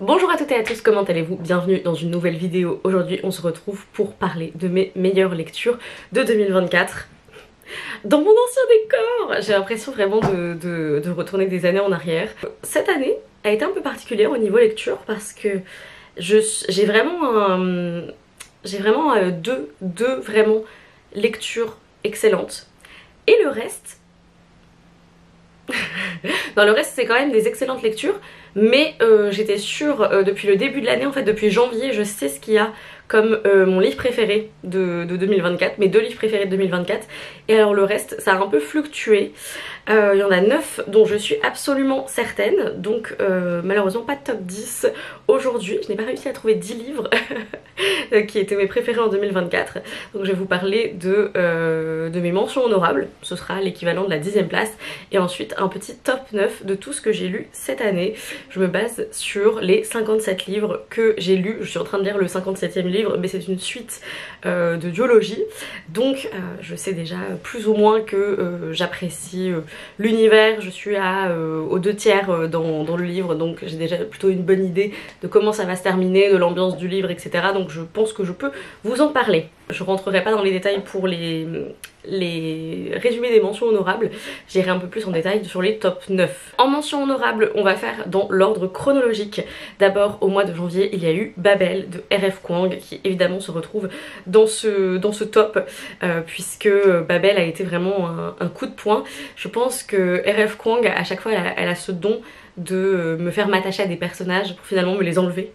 Bonjour à toutes et à tous, comment allez-vous? Bienvenue dans une nouvelle vidéo. Aujourd'hui on se retrouve pour parler de mes meilleures lectures de 2024. Dans mon ancien décor, j'ai l'impression vraiment de retourner des années en arrière. Cette année a été un peu particulière au niveau lecture parce que j'ai vraiment deux vraiment lectures excellentes. Et le reste... non, le reste c'est quand même des excellentes lectures, mais j'étais sûre depuis le début de l'année, en fait depuis janvier, je sais ce qu'il y a comme mon livre préféré de 2024, mes deux livres préférés de 2024, et alors le reste ça a un peu fluctué. Il y en a 9 dont je suis absolument certaine, donc malheureusement pas de top 10 aujourd'hui. Je n'ai pas réussi à trouver 10 livres qui étaient mes préférés en 2024, donc je vais vous parler de mes mentions honorables, ce sera l'équivalent de la 10e place, et ensuite un petit top 9 de tout ce que j'ai lu cette année. Je me base sur les 57 livres que j'ai lus, je suis en train de lire le 57e livre, mais c'est une suite de duologie, donc je sais déjà plus ou moins que j'apprécie l'univers, je suis aux 2/3 dans le livre, donc j'ai déjà plutôt une bonne idée de comment ça va se terminer, de l'ambiance du livre, etc. Donc je pense que je peux vous en parler. Je rentrerai pas dans les détails pour les résumés des mentions honorables, j'irai un peu plus en détail sur les top 9. En mention honorable, on va faire dans l'ordre chronologique. D'abord, au mois de janvier, il y a eu Babel de R.F. Kuang, qui évidemment se retrouve dans ce top, puisque Babel a été vraiment un coup de poing. Je pense que R.F. Kuang, à chaque fois, elle a ce don de me faire m'attacher à des personnages pour finalement me les enlever,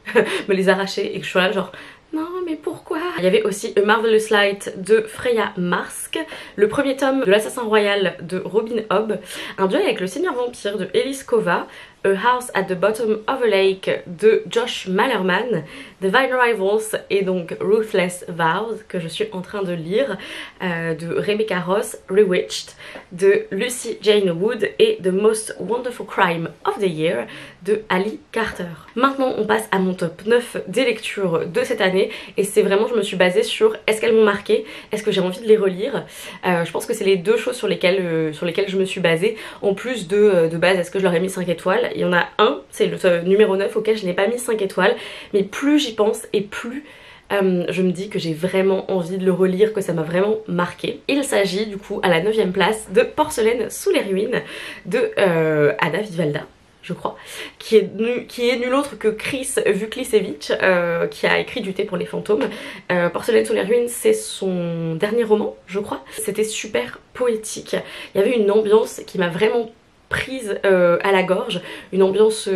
me les arracher, et que je sois là genre... non mais pourquoi? Il y avait aussi A Marvelous Light de Freya Marske, le premier tome de l'Assassin Royal de Robin Hobb, un duel avec le Seigneur Vampire de Elise Kova, A House at the Bottom of a Lake de Josh Malerman, Divine Rivals et donc Ruthless Vows que je suis en train de lire, de Rebecca Ross, Rewitched de Lucy Jane Wood et The Most Wonderful Crime of the Year de Ali Carter. Maintenant on passe à mon top 9 des lectures de cette année, et c'est vraiment, je me suis basée sur est-ce qu'elles m'ont marqué, est-ce que j'ai envie de les relire. Je pense que c'est les deux choses sur lesquelles je me suis basée, en plus de base est-ce que je leur ai mis 5 étoiles. Il y en a un, c'est le numéro 9 auquel je n'ai pas mis 5 étoiles, mais plus j'y pense et plus je me dis que j'ai vraiment envie de le relire, que ça m'a vraiment marqué. Il s'agit du coup à la 9e place de Porcelaine sous les ruines de Ada Vivalda, je crois, qui est nul autre que Chris Vuklisevich, qui a écrit Du thé pour les fantômes. Porcelaine sous les ruines, c'est son dernier roman, je crois. C'était super poétique, il y avait une ambiance qui m'a vraiment prise à la gorge, une ambiance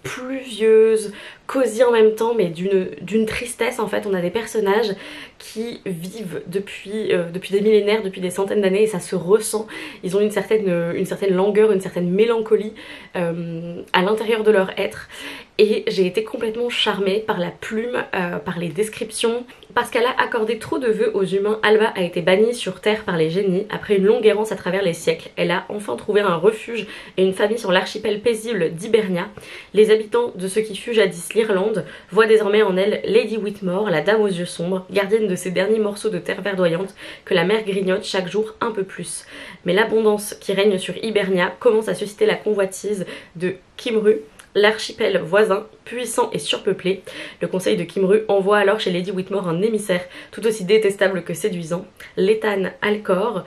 pluvieuse, cosy en même temps, mais d'une tristesse. En fait on a des personnages qui vivent depuis des millénaires, depuis des centaines d'années, et ça se ressent. Ils ont une certaine langueur, une certaine mélancolie à l'intérieur de leur être, et j'ai été complètement charmée par la plume, par les descriptions. Parce qu'elle a accordé trop de vœux aux humains, Alba a été bannie sur Terre par les génies. Après une longue errance à travers les siècles, elle a enfin trouvé un refuge et une famille sur l'archipel paisible d'Hibernia. Les habitants de ce qui fut jadis l'Irlande voient désormais en elle Lady Whitmore, la dame aux yeux sombres, gardienne de ces derniers morceaux de terre verdoyante que la mer grignote chaque jour un peu plus. Mais l'abondance qui règne sur Hibernia commence à susciter la convoitise de Kimru, l'archipel voisin, puissant et surpeuplé. Le conseil de Kimru envoie alors chez Lady Whitmore un émissaire tout aussi détestable que séduisant, Lethan Alcor.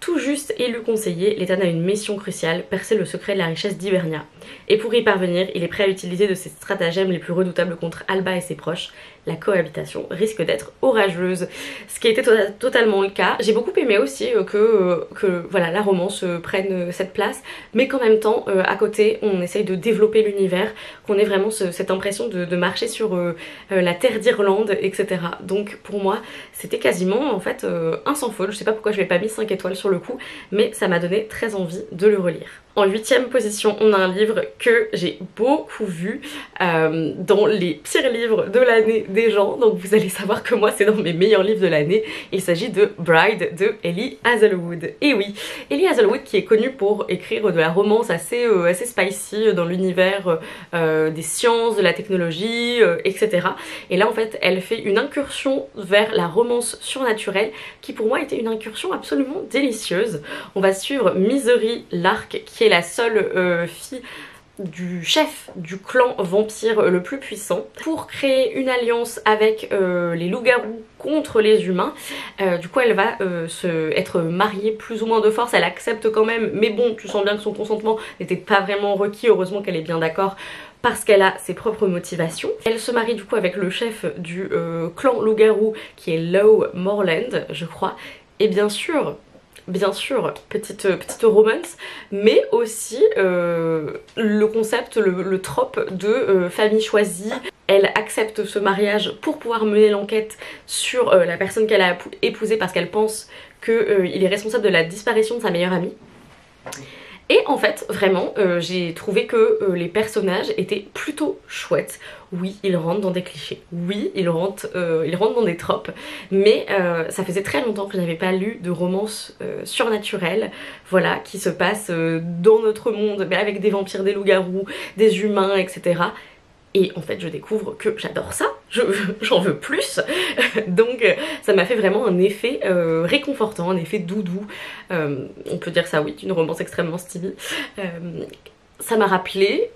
Tout juste élu conseiller, Lethan a une mission cruciale, percer le secret de la richesse d'Hibernia. Et pour y parvenir, il est prêt à utiliser de ses stratagèmes les plus redoutables contre Alba et ses proches. La cohabitation risque d'être orageuse, ce qui a été totalement le cas. J'ai beaucoup aimé aussi que voilà, la romance prenne cette place, mais qu'en même temps, à côté, on essaye de développer l'univers, qu'on ait vraiment cette impression de marcher sur la terre d'Irlande, etc. Donc pour moi, c'était quasiment en fait un sans faute. Je sais pas pourquoi je lui ai pas mis 5 étoiles sur le coup, mais ça m'a donné très envie de le relire. En 8e position, on a un livre que j'ai beaucoup vu dans les pires livres de l'année des gens, donc vous allez savoir que moi c'est dans mes meilleurs livres de l'année. Il s'agit de Bride de Ellie Hazelwood. Et oui, Ellie Hazelwood qui est connue pour écrire de la romance assez spicy dans l'univers des sciences, de la technologie, etc. Et là en fait elle fait une incursion vers la romance surnaturelle qui pour moi était une incursion absolument délicieuse. On va suivre Misery Lark qui est la seule fille du chef du clan vampire le plus puissant pour créer une alliance avec les loups-garous contre les humains. Du coup elle va être mariée plus ou moins de force, elle accepte quand même, mais bon tu sens bien que son consentement n'était pas vraiment requis, heureusement qu'elle est bien d'accord parce qu'elle a ses propres motivations. Elle se marie du coup avec le chef du clan loup-garou qui est Low Morland je crois, et bien sûr, petite romance, mais aussi le concept, le trope de famille choisie. Elle accepte ce mariage pour pouvoir mener l'enquête sur la personne qu'elle a épousée parce qu'elle pense qu'il est responsable de la disparition de sa meilleure amie. Et en fait, vraiment, j'ai trouvé que les personnages étaient plutôt chouettes. Oui, ils rentrent dans des clichés. Oui, ils rentrent dans des tropes. Mais ça faisait très longtemps que je n'avais pas lu de romance surnaturelle, voilà, qui se passe dans notre monde, mais avec des vampires, des loups-garous, des humains, etc. Et en fait je découvre que j'adore ça, j'en veux plus. Donc ça m'a fait vraiment un effet réconfortant, un effet doudou, on peut dire ça oui, une romance extrêmement stylée. Ça m'a rappelé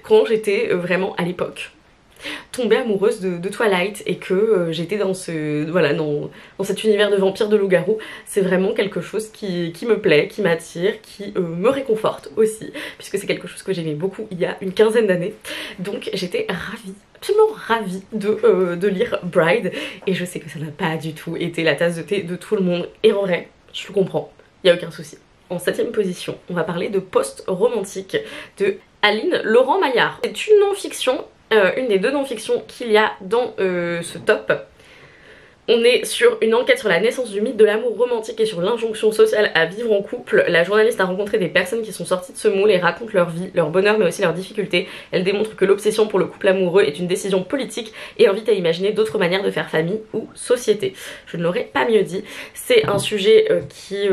quand j'étais vraiment à l'époque tombée amoureuse de Twilight et que j'étais dans dans cet univers de vampires, de loups-garous. C'est vraiment quelque chose qui me plaît, qui m'attire, qui me réconforte aussi, puisque c'est quelque chose que j'aimais beaucoup il y a une quinzaine d'années. Donc j'étais ravie, absolument ravie de lire Bride, et je sais que ça n'a pas du tout été la tasse de thé de tout le monde, et en vrai, je le comprends, il n'y a aucun souci. En 7ème position, on va parler de Post-romantique de Aline Laurent-Maillard. C'est une non-fiction, une des deux non-fictions qu'il y a dans ce top. On est sur une enquête sur la naissance du mythe de l'amour romantique et sur l'injonction sociale à vivre en couple. La journaliste a rencontré des personnes qui sont sorties de ce moule et racontent leur vie, leur bonheur mais aussi leurs difficultés. Elle démontre que l'obsession pour le couple amoureux est une décision politique et invite à imaginer d'autres manières de faire famille ou société. Je ne l'aurais pas mieux dit. C'est un sujet qui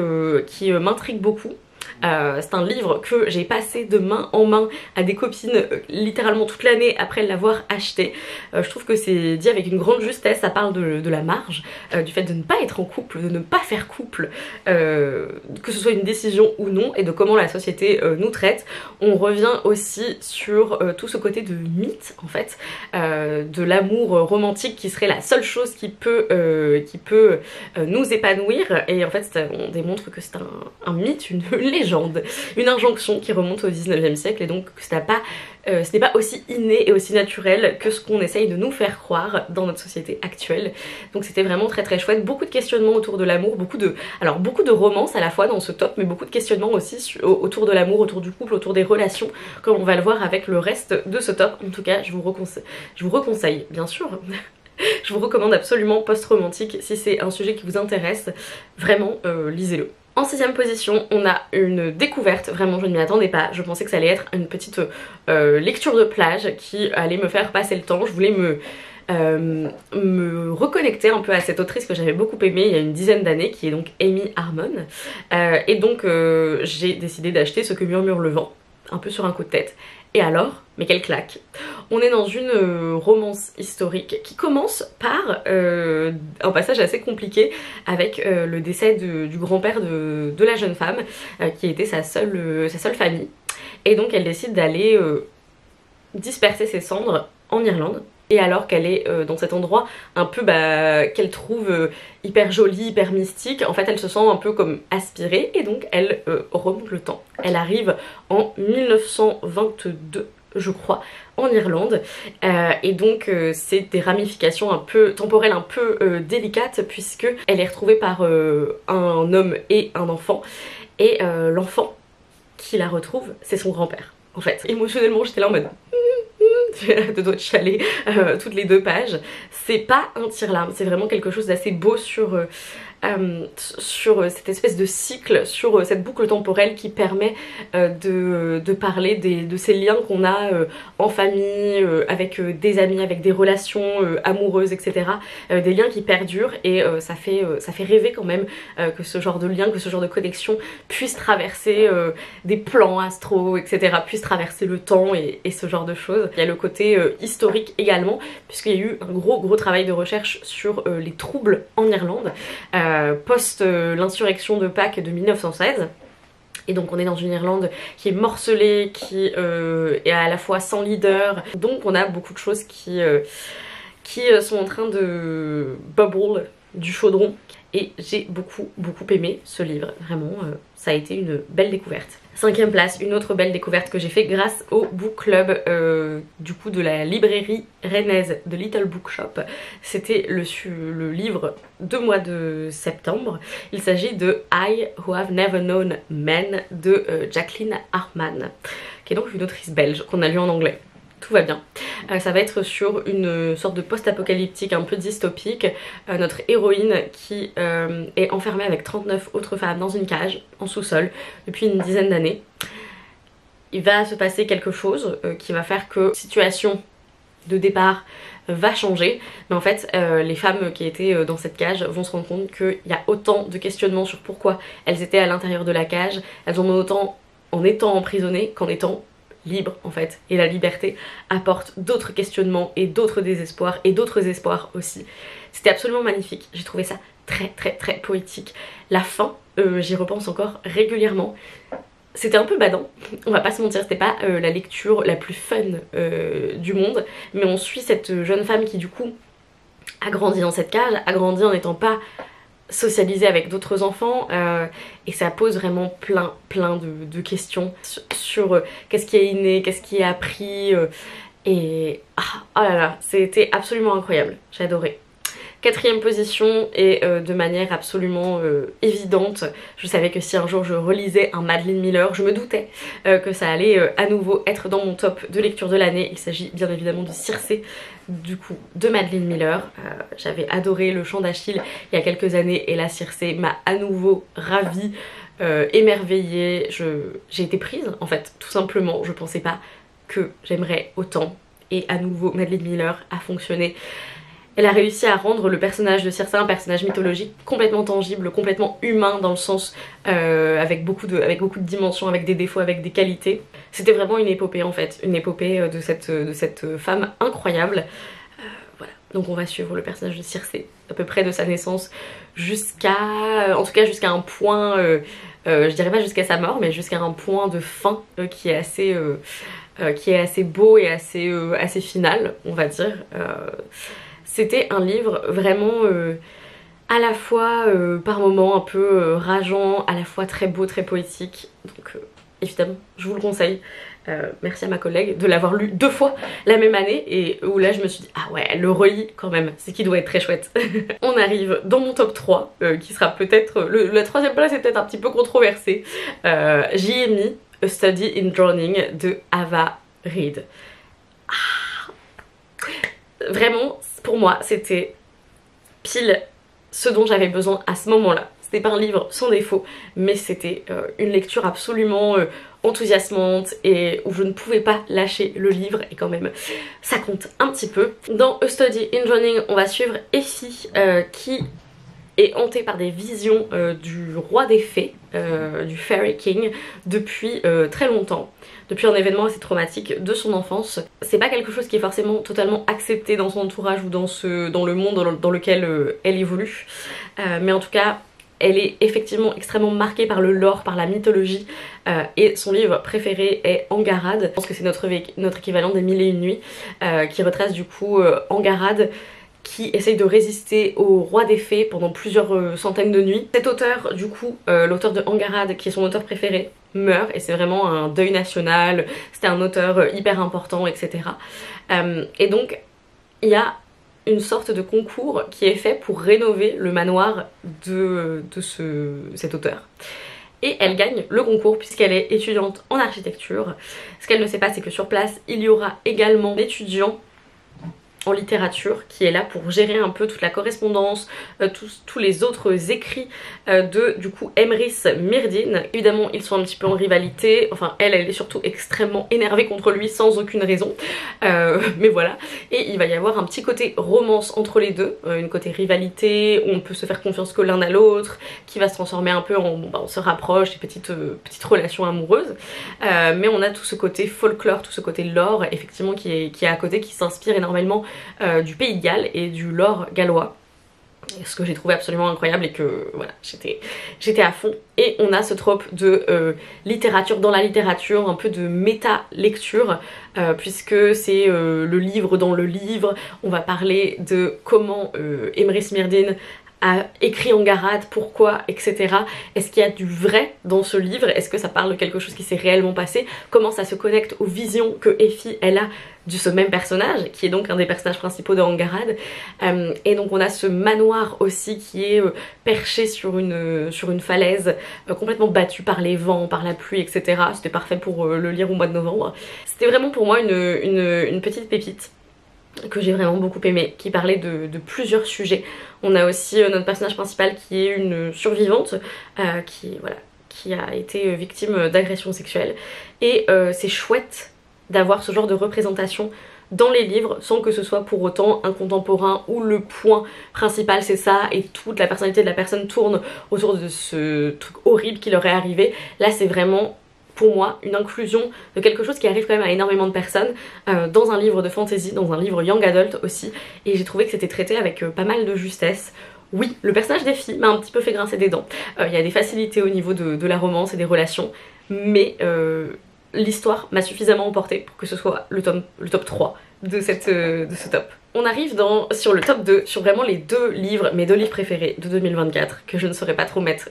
m'intrigue beaucoup. C'est un livre que j'ai passé de main en main à des copines littéralement toute l'année après l'avoir acheté. Je trouve que c'est dit avec une grande justesse, ça parle de la marge, du fait de ne pas être en couple, de ne pas faire couple, que ce soit une décision ou non, et de comment la société nous traite. On revient aussi sur tout ce côté de mythe en fait, de l'amour romantique qui serait la seule chose qui peut nous épanouir, et en fait on démontre que c'est un mythe, une légende, une injonction qui remonte au 19e siècle, et donc ce n'est pas aussi inné et aussi naturel que ce qu'on essaye de nous faire croire dans notre société actuelle. Donc c'était vraiment très très chouette, beaucoup de questionnements autour de l'amour, beaucoup de romances à la fois dans ce top, mais beaucoup de questionnements aussi autour de l'amour, autour du couple, autour des relations, comme on va le voir avec le reste de ce top. En tout cas je vous reconseille bien sûr. Je vous recommande absolument Post-romantique si c'est un sujet qui vous intéresse, vraiment lisez-le. En 6ème position, on a une découverte, vraiment je ne m'y attendais pas, je pensais que ça allait être une petite lecture de plage qui allait me faire passer le temps. Je voulais me reconnecter un peu à cette autrice que j'avais beaucoup aimée il y a une dizaine d'années, qui est donc Amy Harmon, et donc j'ai décidé d'acheter Ce que murmure le vent, un peu sur un coup de tête. Et alors, mais quelle claque! On est dans une romance historique qui commence par un passage assez compliqué avec le décès du grand-père de la jeune femme, qui était sa seule famille. Et donc elle décide d'aller disperser ses cendres en Irlande. Et alors qu'elle est dans cet endroit un peu qu'elle trouve hyper joli, hyper mystique, en fait elle se sent un peu comme aspirée, et donc elle remonte le temps. Elle arrive en 1922 je crois, en Irlande, et donc c'est des ramifications un peu temporelles, un peu délicates, puisque elle est retrouvée par un homme et un enfant, et l'enfant qui la retrouve, c'est son grand-père. En fait, émotionnellement j'étais là en mode de doigts de chialer toutes les 2 pages. C'est pas un tire-larme, c'est vraiment quelque chose d'assez beau sur cette espèce de cycle, sur cette boucle temporelle qui permet de parler de ces liens qu'on a en famille, avec des amis, avec des relations amoureuses, etc. Des liens qui perdurent, et ça fait rêver quand même que ce genre de lien, que ce genre de connexion puisse traverser des plans astro, etc., puisse traverser le temps et ce genre de choses. Il y a le côté historique également, puisqu'il y a eu un gros travail de recherche sur les troubles en Irlande post l'insurrection de Pâques de 1916. Et donc on est dans une Irlande qui est morcelée, qui est à la fois sans leader. Donc on a beaucoup de choses qui sont en train de bubble du chaudron. Et j'ai beaucoup aimé ce livre, vraiment ça a été une belle découverte. 5e place, une autre belle découverte que j'ai fait grâce au book club du coup de la librairie rennaise de Little Bookshop. C'était le livre de mois de septembre. Il s'agit de I Who Have Never Known Men de Jacqueline Hartman, qui est donc une autrice belge qu'on a lu en anglais. Tout va bien. Ça va être sur une sorte de post-apocalyptique un peu dystopique. Notre héroïne qui est enfermée avec 39 autres femmes dans une cage en sous-sol depuis une dizaine d'années. Il va se passer quelque chose qui va faire que la situation de départ va changer, mais en fait les femmes qui étaient dans cette cage vont se rendre compte qu'il y a autant de questionnements sur pourquoi elles étaient à l'intérieur de la cage. Elles en ont autant en étant emprisonnées qu'en étant libre en fait, et la liberté apporte d'autres questionnements et d'autres désespoirs et d'autres espoirs aussi. C'était absolument magnifique, j'ai trouvé ça très poétique. La fin, j'y repense encore régulièrement. C'était un peu badant, on va pas se mentir, c'était pas la lecture la plus fun du monde, mais on suit cette jeune femme qui du coup a grandi dans cette cage, a grandi en n'étant pas socialiser avec d'autres enfants et ça pose vraiment plein de questions sur qu'est-ce qui est inné, qu'est-ce qui est appris et oh là là, c'était absolument incroyable, j'ai adoré. 4e position et de manière absolument évidente, je savais que si un jour je relisais un Madeline Miller, je me doutais que ça allait à nouveau être dans mon top de lecture de l'année. Il s'agit bien évidemment de Circé, du coup de Madeline Miller. J'avais adoré Le Chant d'Achille il y a quelques années et la Circé m'a à nouveau ravie, émerveillée. J'ai été prise en fait, tout simplement. Je pensais pas que j'aimerais autant et à nouveau Madeline Miller a fonctionné. Elle a réussi à rendre le personnage de Circé un personnage mythologique complètement tangible, complètement humain dans le sens avec beaucoup de dimensions, avec des défauts, avec des qualités. C'était vraiment une épopée en fait, une épopée de cette femme incroyable. Voilà, donc on va suivre le personnage de Circé à peu près de sa naissance en tout cas jusqu'à un point, je dirais pas jusqu'à sa mort, mais jusqu'à un point de fin qui est assez beau et assez final, on va dire. C'était un livre vraiment à la fois par moments un peu rageant, à la fois très beau, très poétique. Donc évidemment, je vous le conseille. Merci à ma collègue de l'avoir lu 2 fois la même année et où là je me suis dit ah ouais, elle le relit quand même, c'est qu'il doit être très chouette. On arrive dans mon top 3 qui sera peut-être, la 3e place est peut-être un petit peu controversée. J'y ai mis A Study in Drowning de Ava Reid. Vraiment, pour moi, c'était pile ce dont j'avais besoin à ce moment-là. C'était pas un livre sans défaut, mais c'était une lecture absolument enthousiasmante et où je ne pouvais pas lâcher le livre et quand même ça compte un petit peu. Dans A Study in Drowning, on va suivre Effie qui est hantée par des visions du roi des fées, du Fairy King, depuis très longtemps. Depuis un événement assez traumatique de son enfance. C'est pas quelque chose qui est forcément totalement accepté dans son entourage ou dans le monde dans lequel elle évolue. Mais en tout cas, elle est effectivement extrêmement marquée par le lore, par la mythologie. Et son livre préféré est Angarad. Je pense que c'est notre équivalent des Mille et une nuits, qui retrace du coup Angarad, qui essaye de résister au roi des fées pendant plusieurs centaines de nuits. Cet auteur, du coup, l'auteur de Angarad, qui est son auteur préféré, meurt et c'est vraiment un deuil national. C'était un auteur hyper important, etc. Et donc, il y a une sorte de concours qui est fait pour rénover le manoir de cet auteur. Et elle gagne le concours puisqu'elle est étudiante en architecture. Ce qu'elle ne sait pas, c'est que sur place, il y aura également d'étudiants en littérature qui est là pour gérer un peu toute la correspondance, tous les autres écrits de du coup Emrys Myrdin. Évidemment ils sont un petit peu en rivalité, enfin elle est surtout extrêmement énervée contre lui sans aucune raison, mais voilà. Et il va y avoir un petit côté romance entre les deux, une côté rivalité où on peut se faire confiance que l'un à l'autre, qui va se transformer un peu en on se rapproche, des petites relations amoureuses, mais on a tout ce côté folklore, tout ce côté lore effectivement qui est à côté, qui s'inspire énormément du Pays de Galles et du lore gallois, ce que j'ai trouvé absolument incroyable et que voilà, j'étais à fond. Et on a ce trope de littérature dans la littérature, un peu de méta-lecture, puisque c'est le livre dans le livre. On va parler de comment Emrys Myrddin a écrit Angharad, pourquoi, etc. Est-ce qu'il y a du vrai dans ce livre? Est-ce que ça parle de quelque chose qui s'est réellement passé? Comment ça se connecte aux visions que Effie elle a de ce même personnage, qui est donc un des personnages principaux de Angharad. Et donc on a ce manoir aussi qui est perché sur une falaise, complètement battu par les vents, par la pluie, etc. C'était parfait pour le lire au mois de novembre. C'était vraiment pour moi une petite pépite que j'ai vraiment beaucoup aimé, qui parlait de plusieurs sujets. On a aussi notre personnage principal qui est une survivante qui a été victime d'agressions sexuelles, et c'est chouette d'avoir ce genre de représentation dans les livres sans que ce soit pour autant un contemporain où le point principal c'est ça et toute la personnalité de la personne tourne autour de ce truc horrible qui leur est arrivé. Là c'est vraiment pour moi une inclusion de quelque chose qui arrive quand même à énormément de personnes dans un livre de fantasy, dans un livre young adult aussi, et j'ai trouvé que c'était traité avec pas mal de justesse. Oui, le personnage d'Effie m'a un petit peu fait grincer des dents, il y a des facilités au niveau de la romance et des relations, mais l'histoire m'a suffisamment emportée pour que ce soit le top 3 de ce top. On arrive sur le top 2, sur vraiment mes deux livres préférés de 2024, que je ne saurais pas trop mettre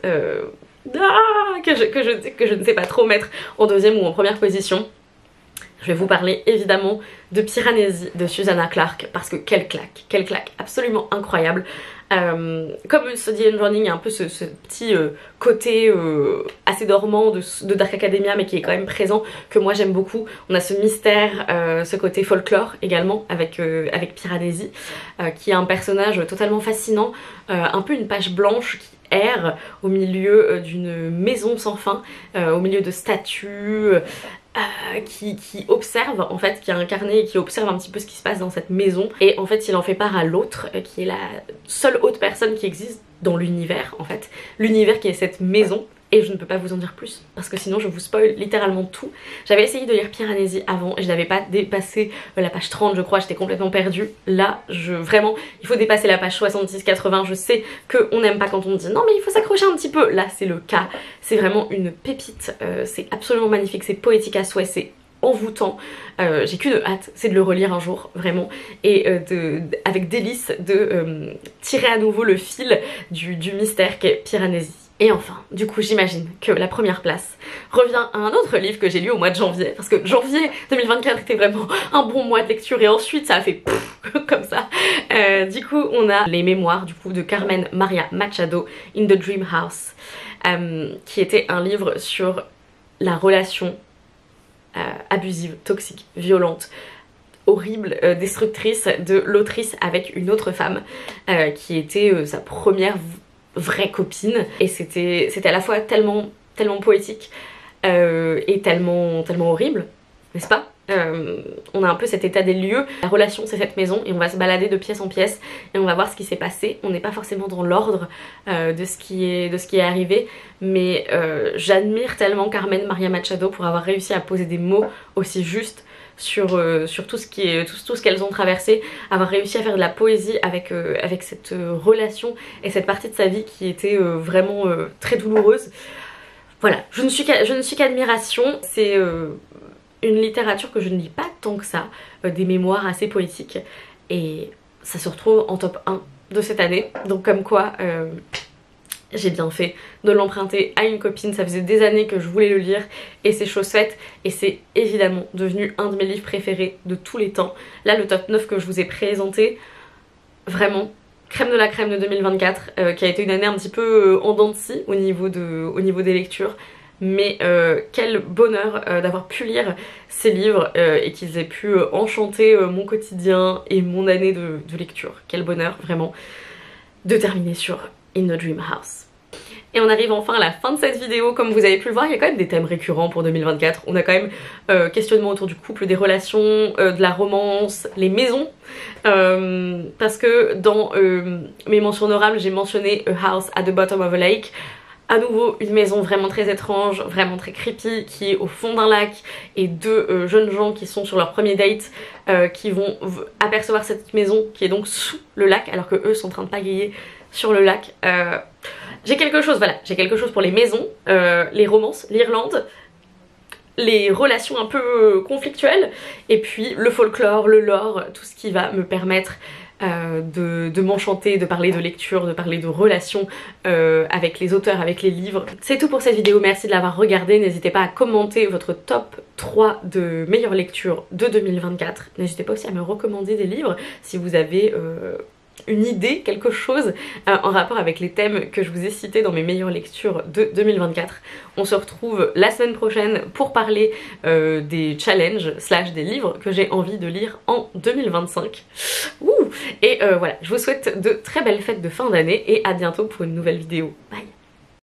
que je ne sais pas trop mettre en deuxième ou en première position. Je vais vous parler évidemment de Piranesi de Susanna Clarke, parce que quelle claque absolument incroyable. Comme ce The Unlearning, il y a un peu ce petit côté assez dormant de Dark Academia, mais qui est quand même présent, que moi j'aime beaucoup. On a ce mystère, ce côté folklore également avec Piranesi, qui est un personnage totalement fascinant, un peu une page blanche qui erre au milieu d'une maison sans fin, au milieu de statues, qui observe en fait, qui est incarné et qui observe un petit peu ce qui se passe dans cette maison, et en fait il en fait part à l'autre, qui est la seule autre personne qui existe dans l'univers en fait, l'univers qui est cette maison. Et je ne peux pas vous en dire plus parce que sinon je vous spoil littéralement tout. J'avais essayé de lire Piranesi avant et je n'avais pas dépassé la page 30 je crois, j'étais complètement perdue. Là vraiment il faut dépasser la page 70-80. Je sais qu'on n'aime pas quand on dit non mais il faut s'accrocher un petit peu. Là c'est le cas, c'est vraiment une pépite, c'est absolument magnifique, c'est poétique à souhait, c'est envoûtant. J'ai qu'une hâte, c'est de le relire un jour vraiment, et avec délice de tirer à nouveau le fil du mystère qu'est Piranesi. Et enfin, du coup j'imagine que la première place revient à un autre livre que j'ai lu au mois de janvier, parce que janvier 2024 était vraiment un bon mois de lecture, et ensuite ça a fait pouf, comme ça. Du coup on a les mémoires du coup de Carmen Maria Machado, In the Dream House, qui était un livre sur la relation abusive, toxique, violente, horrible, destructrice de l'autrice avec une autre femme, qui était sa première vraie copine, et c'était à la fois tellement poétique et tellement horrible, n'est-ce pas? On a un peu cet état des lieux, la relation c'est cette maison, et on va se balader de pièce en pièce et on va voir ce qui s'est passé. On n'est pas forcément dans l'ordre de ce qui est arrivé, mais j'admire tellement Carmen Maria Machado pour avoir réussi à poser des mots aussi justes sur tout ce qu'elles ont traversé, avoir réussi à faire de la poésie avec cette relation et cette partie de sa vie qui était vraiment très douloureuse. Voilà, je ne suis qu'admiration. C'est une littérature que je ne lis pas tant que ça, des mémoires assez poétiques, et ça se retrouve en top 1 de cette année, donc comme quoi j'ai bien fait de l'emprunter à une copine. Ça faisait des années que je voulais le lire et c'est chose faite, et c'est évidemment devenu un de mes livres préférés de tous les temps. Là le top 9 que je vous ai présenté, vraiment crème de la crème de 2024, qui a été une année un petit peu en dents de scie au niveau des lectures, mais quel bonheur d'avoir pu lire ces livres et qu'ils aient pu enchanter mon quotidien et mon année de lecture. Quel bonheur vraiment de terminer sur In the Dream House. Et on arrive enfin à la fin de cette vidéo. Comme vous avez pu le voir, il y a quand même des thèmes récurrents pour 2024. On a quand même questionnement autour du couple, des relations, de la romance, les maisons. Parce que dans mes mentions honorables, j'ai mentionné A House at the Bottom of a Lake. À nouveau une maison vraiment très étrange, vraiment très creepy, qui est au fond d'un lac, et deux jeunes gens qui sont sur leur premier date, qui vont apercevoir cette maison qui est donc sous le lac alors que eux sont en train de pagayer sur le lac. J'ai quelque chose, voilà, j'ai quelque chose pour les maisons, les romances, l'Irlande, les relations un peu conflictuelles, et puis le folklore, le lore, tout ce qui va me permettre de m'enchanter, de parler de lecture, de parler de relations avec les auteurs, avec les livres. C'est tout pour cette vidéo, merci de l'avoir regardée. N'hésitez pas à commenter votre top 3 de meilleures lectures de 2024. N'hésitez pas aussi à me recommander des livres si vous avez une idée, quelque chose en rapport avec les thèmes que je vous ai cités dans mes meilleures lectures de 2024. On se retrouve la semaine prochaine pour parler des challenges / des livres que j'ai envie de lire en 2025. Ouh. Et voilà, je vous souhaite de très belles fêtes de fin d'année et à bientôt pour une nouvelle vidéo. Bye.